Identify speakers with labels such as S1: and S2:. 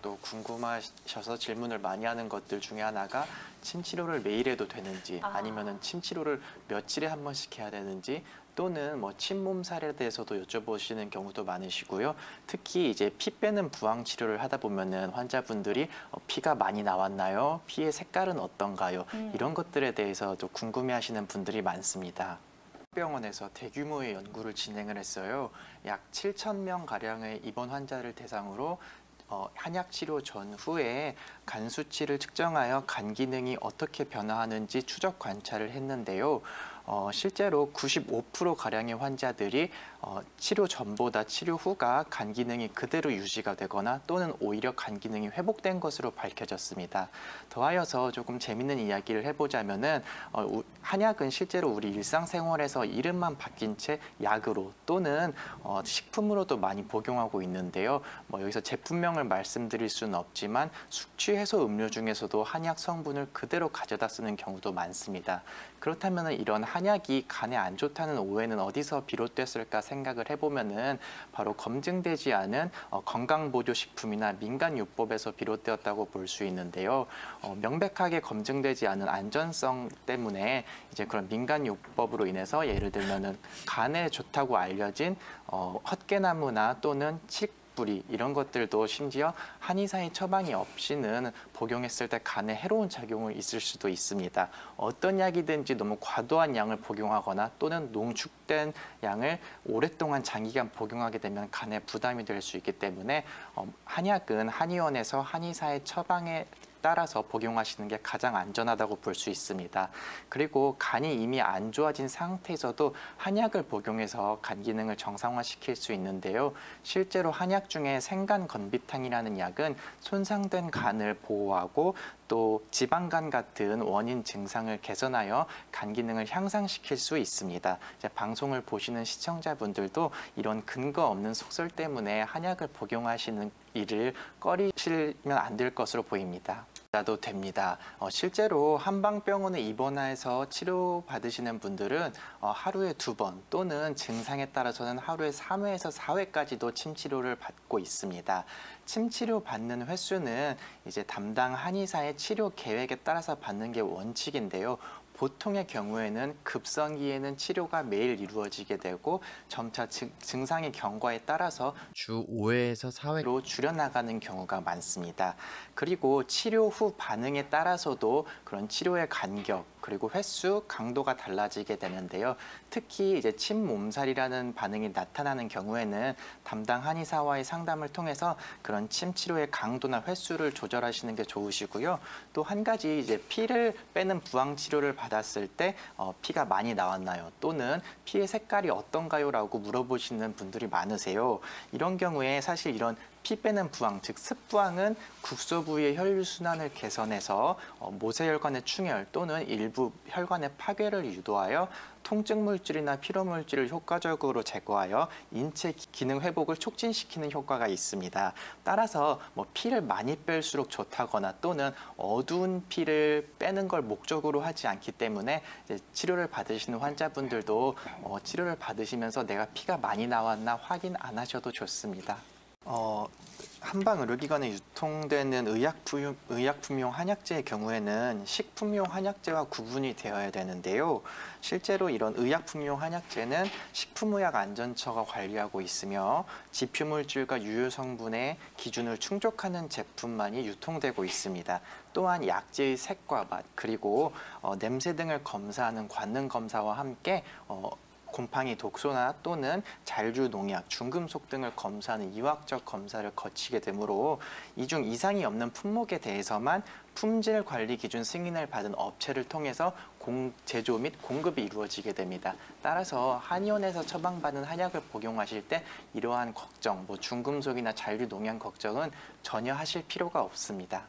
S1: 또 궁금하셔서 질문을 많이 하는 것들 중에 하나가 침 치료를 매일 해도 되는지 아니면은 침 치료를 며칠에 한 번씩 해야 되는지 또는 뭐 침몸살에 대해서도 여쭤보시는 경우도 많으시고요. 특히 이제 피 빼는 부항 치료를 하다 보면은 환자분들이 피가 많이 나왔나요? 피의 색깔은 어떤가요? 이런 것들에 대해서도 궁금해하시는 분들이 많습니다. 병원에서 대규모의 연구를 진행을 했어요. 약 7,000명 가량의 입원 환자를 대상으로 한약 치료 전후에 간 수치를 측정하여 간 기능이 어떻게 변화하는지 추적 관찰을 했는데요. 실제로 95% 가량의 환자들이 치료 전보다 치료 후가 간 기능이 그대로 유지가 되거나 또는 오히려 간 기능이 회복된 것으로 밝혀졌습니다. 더하여서 조금 재밌는 이야기를 해보자면은 한약은 실제로 우리 일상생활에서 이름만 바뀐 채 약으로 또는 식품으로도 많이 복용하고 있는데요. 여기서 제품명을 말씀드릴 수는 없지만 숙취 해소 음료 중에서도 한약 성분을 그대로 가져다 쓰는 경우도 많습니다. 그렇다면 이런 한약이 간에 안 좋다는 오해는 어디서 비롯됐을까 생각을 해보면은 바로 검증되지 않은 건강보조식품이나 민간요법에서 비롯되었다고 볼 수 있는데요. 명백하게 검증되지 않은 안전성 때문에 이제 그런 민간요법으로 인해서 예를 들면은 간에 좋다고 알려진 헛개나무나 또는 뿌리 이런 것들도 심지어 한의사의 처방이 없이는 복용했을 때 간에 해로운 작용을 있을 수도 있습니다. 어떤 약이든지 너무 과도한 양을 복용하거나 또는 농축된 양을 오랫동안 장기간 복용하게 되면 간에 부담이 될 수 있기 때문에 한약은 한의원에서 한의사의 처방에 따라서 복용하시는 게 가장 안전하다고 볼 수 있습니다. 그리고 간이 이미 안 좋아진 상태에서도 한약을 복용해서 간 기능을 정상화시킬 수 있는데요. 실제로 한약 중에 생간 건비탕이라는 약은 손상된 간을 보호하고 또 지방간 같은 원인 증상을 개선하여 간 기능을 향상시킬 수 있습니다. 이제 방송을 보시는 시청자분들도 이런 근거 없는 속설 때문에 한약을 복용하시는 일을 꺼리시면 안 될 것으로 보입니다. 도 됩니다. 실제로 한방병원에 입원해서 치료받으시는 분들은 하루에 2번 또는 증상에 따라서는 하루에 3회에서 4회까지도 침치료를 받고 있습니다. 침치료 받는 횟수는 이제 담당 한의사의 치료 계획에 따라서 받는 게 원칙인데요. 보통의 경우에는 급성기에는 치료가 매일 이루어지게 되고 점차 증상의 경과에 따라서 주 5회에서 4회로 줄여나가는 경우가 많습니다. 그리고 치료 후 반응에 따라서도 그런 치료의 간격 그리고 횟수, 강도가 달라지게 되는데요. 특히 이제 침몸살이라는 반응이 나타나는 경우에는 담당 한의사와의 상담을 통해서 그런 침 치료의 강도나 횟수를 조절하시는 게 좋으시고요. 또 한 가지 이제 피를 빼는 부항 치료를 받았을 때 피가 많이 나왔나요? 또는 피의 색깔이 어떤가요? 라고 물어보시는 분들이 많으세요. 이런 경우에 사실 이런 피 빼는 부항, 즉 습부항은 국소 부위의 혈류순환을 개선해서 모세혈관의 충혈 또는 일부 혈관의 파괴를 유도하여 통증 물질이나 피로 물질을 효과적으로 제거하여 인체 기능 회복을 촉진시키는 효과가 있습니다. 따라서 피를 많이 뺄수록 좋다거나 또는 어두운 피를 빼는 걸 목적으로 하지 않기 때문에 이제 치료를 받으시는 환자분들도 치료를 받으시면서 내가 피가 많이 나왔나 확인 안 하셔도 좋습니다. 한방 의료기관에 유통되는 의약품용 한약재의 경우에는 식품용 한약재와 구분이 되어야 되는데요. 실제로 이런 의약품용 한약재는 식품의약안전처가 관리하고 있으며 지표물질과 유효성분의 기준을 충족하는 제품만이 유통되고 있습니다. 또한 약재의 색과 맛 그리고 냄새 등을 검사하는 관능검사와 함께 곰팡이 독소나 또는 잔류 농약, 중금속 등을 검사하는 이화학적 검사를 거치게 되므로 이 중 이상이 없는 품목에 대해서만 품질 관리 기준 승인을 받은 업체를 통해서 제조 및 공급이 이루어지게 됩니다. 따라서 한의원에서 처방받은 한약을 복용하실 때 이러한 걱정, 중금속이나 잔류 농약 걱정은 전혀 하실 필요가 없습니다.